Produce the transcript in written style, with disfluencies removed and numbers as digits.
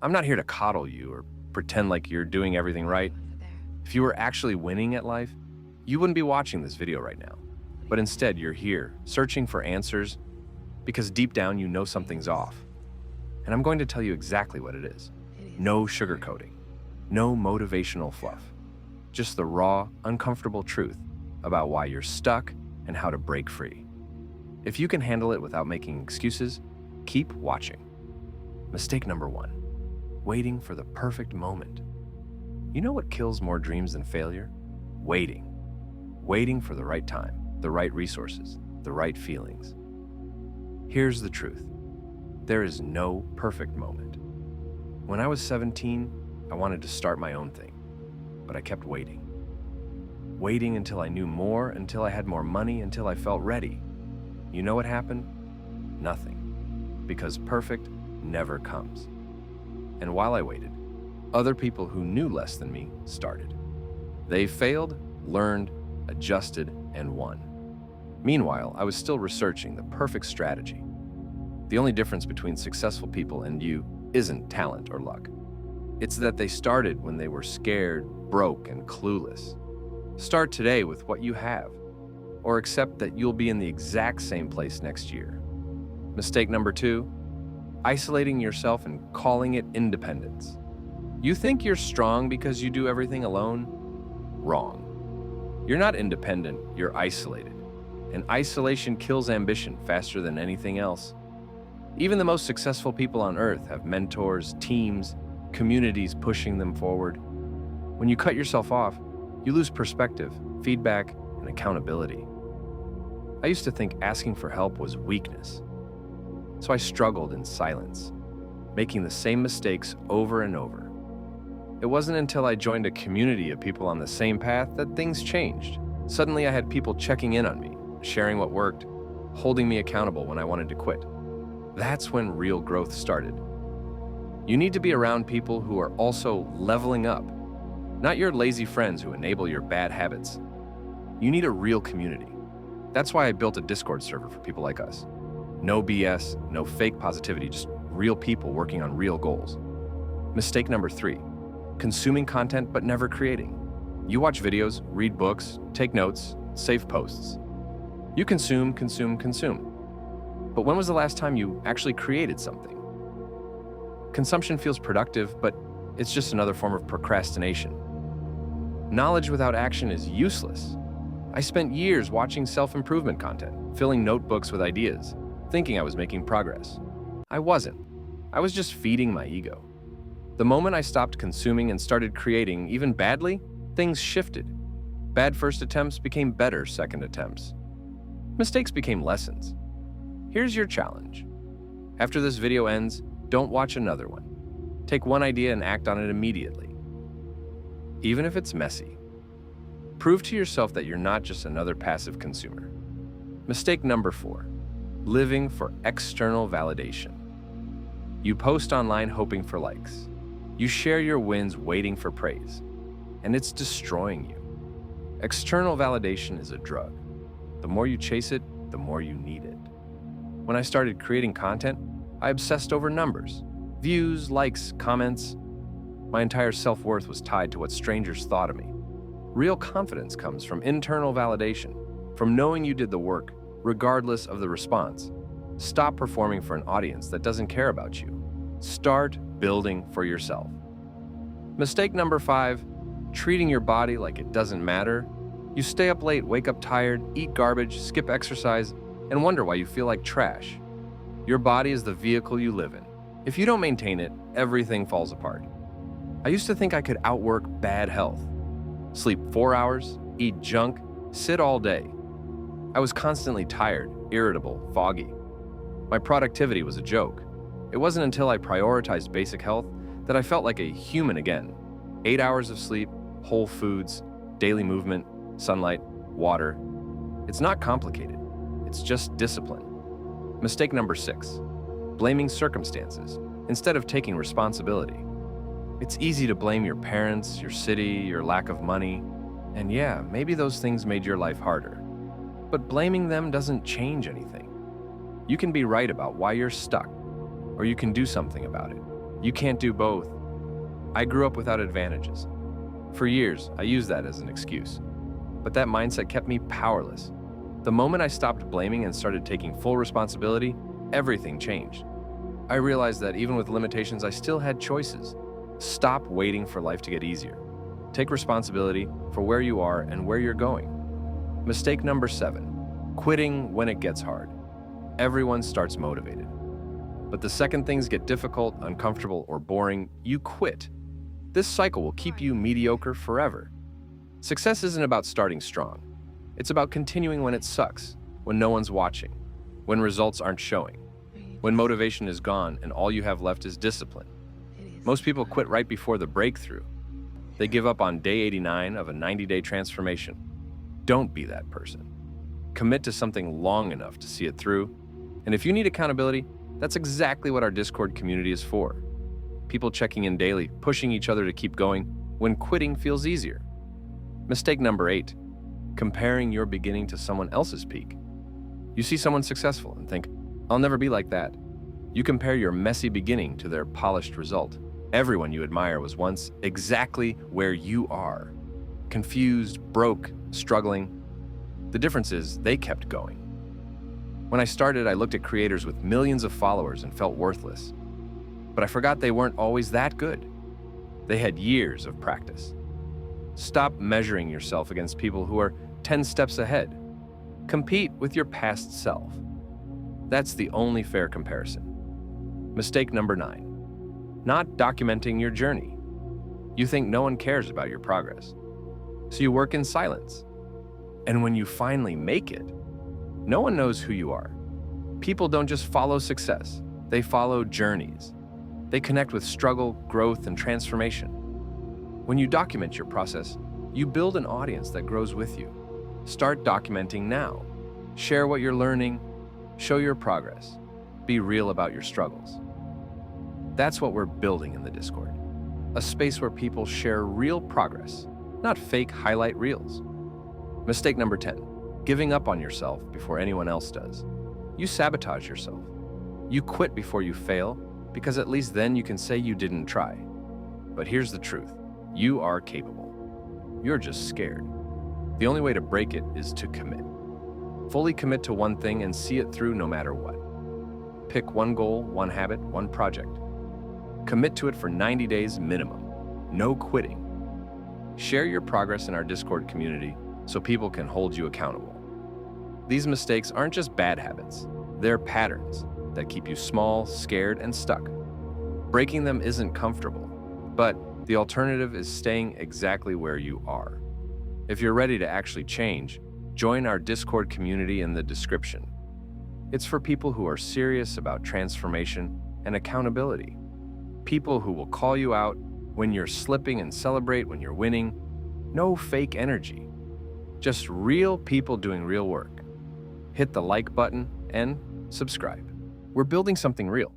I'm not here to coddle you or pretend like you're doing everything right. If you were actually winning at life, you wouldn't be watching this video right now. But instead, you're here, searching for answers because deep down you know something's off. And I'm going to tell you exactly what it is. No sugarcoating, no motivational fluff, just the raw, uncomfortable truth about why you're stuck and how to break free. If you can handle it without making excuses, keep watching. Mistake number 1, waiting for the perfect moment. You know what kills more dreams than failure? Waiting. Waiting for the right time, the right resources, the right feelings. Here's the truth. There is no perfect moment. When I was 17, I wanted to start my own thing, but I kept waiting. Waiting until I knew more, until I had more money, until I felt ready. You know what happened? Nothing. Because perfect never comes. And while I waited, other people who knew less than me started. They failed, learned, adjusted, and won. Meanwhile, I was still researching the perfect strategy. The only difference between successful people and you isn't talent or luck. It's that they started when they were scared, broke, and clueless. Start today with what you have, or accept that you'll be in the exact same place next year. Mistake number 2, isolating yourself and calling it independence. You think you're strong because you do everything alone? Wrong. You're not independent, you're isolated. And isolation kills ambition faster than anything else. Even the most successful people on earth have mentors, teams, communities pushing them forward. When you cut yourself off, you lose perspective, feedback, and accountability. I used to think asking for help was weakness. So I struggled in silence, making the same mistakes over and over. It wasn't until I joined a community of people on the same path that things changed. Suddenly I had people checking in on me, sharing what worked, holding me accountable when I wanted to quit. That's when real growth started. You need to be around people who are also leveling up, not your lazy friends who enable your bad habits. You need a real community. That's why I built a Discord server for people like us. No BS, no fake positivity, just real people working on real goals. Mistake number 3, consuming content but never creating. You watch videos, read books, take notes, save posts. You consume. But when was the last time you actually created something? Consumption feels productive, but it's just another form of procrastination. Knowledge without action is useless. I spent years watching self-improvement content, filling notebooks with ideas, thinking I was making progress. I wasn't. I was just feeding my ego. The moment I stopped consuming and started creating, even badly, things shifted. Bad first attempts became better second attempts. Mistakes became lessons. Here's your challenge. After this video ends, don't watch another one. Take one idea and act on it immediately. Even if it's messy. Prove to yourself that you're not just another passive consumer. Mistake number 4, living for external validation. You post online hoping for likes. You share your wins waiting for praise. And it's destroying you. External validation is a drug. The more you chase it, the more you need it. When I started creating content, I obsessed over numbers. Views, likes, comments. My entire self-worth was tied to what strangers thought of me. Real confidence comes from internal validation, from knowing you did the work, regardless of the response. Stop performing for an audience that doesn't care about you. Start building for yourself. Mistake number 5, treating your body like it doesn't matter. You stay up late, wake up tired, eat garbage, skip exercise, and wonder why you feel like trash. Your body is the vehicle you live in. If you don't maintain it, everything falls apart. I used to think I could outwork bad health. Sleep 4 hours, eat junk, sit all day. I was constantly tired, irritable, foggy. My productivity was a joke. It wasn't until I prioritized basic health that I felt like a human again. 8 hours of sleep, whole foods, daily movement, sunlight, water. It's not complicated. It's just discipline. Mistake number 6, blaming circumstances instead of taking responsibility. It's easy to blame your parents, your city, your lack of money. And yeah, maybe those things made your life harder. But blaming them doesn't change anything. You can be right about why you're stuck, or you can do something about it. You can't do both. I grew up without advantages. For years, I used that as an excuse. But that mindset kept me powerless. The moment I stopped blaming and started taking full responsibility, everything changed. I realized that even with limitations, I still had choices. Stop waiting for life to get easier. Take responsibility for where you are and where you're going. Mistake number 7, quitting when it gets hard. Everyone starts motivated. But the second things get difficult, uncomfortable, or boring, you quit. This cycle will keep you mediocre forever. Success isn't about starting strong. It's about continuing when it sucks, when no one's watching, when results aren't showing, when motivation is gone and all you have left is discipline. Most people quit right before the breakthrough. They give up on day 89 of a 90-day transformation. Don't be that person. Commit to something long enough to see it through. And if you need accountability, that's exactly what our Discord community is for. People checking in daily, pushing each other to keep going when quitting feels easier. Mistake number 8, comparing your beginning to someone else's peak. You see someone successful and think, I'll never be like that. You compare your messy beginning to their polished result. Everyone you admire was once exactly where you are. Confused, broke, struggling. The difference is they kept going. When I started, I looked at creators with millions of followers and felt worthless. But I forgot they weren't always that good. They had years of practice. Stop measuring yourself against people who are 10 steps ahead. Compete with your past self. That's the only fair comparison. Mistake number 9, not documenting your journey. You think no one cares about your progress, so you work in silence. And when you finally make it, no one knows who you are. People don't just follow success, they follow journeys. They connect with struggle, growth, and transformation. When you document your process, you build an audience that grows with you. Start documenting now. Share what you're learning, show your progress, be real about your struggles. That's what we're building in the Discord. A space where people share real progress, not fake highlight reels. Mistake number 10, giving up on yourself before anyone else does. You sabotage yourself. You quit before you fail, because at least then you can say you didn't try. But here's the truth. You are capable. You're just scared. The only way to break it is to commit. Fully commit to one thing and see it through no matter what. Pick one goal, one habit, one project. Commit to it for 90 days minimum. No quitting. Share your progress in our Discord community so people can hold you accountable. These mistakes aren't just bad habits. They're patterns that keep you small, scared, and stuck. Breaking them isn't comfortable, but the alternative is staying exactly where you are. If you're ready to actually change, join our Discord community in the description. It's for people who are serious about transformation and accountability. People who will call you out when you're slipping and celebrate when you're winning. No fake energy. Just real people doing real work. Hit the like button and subscribe. We're building something real.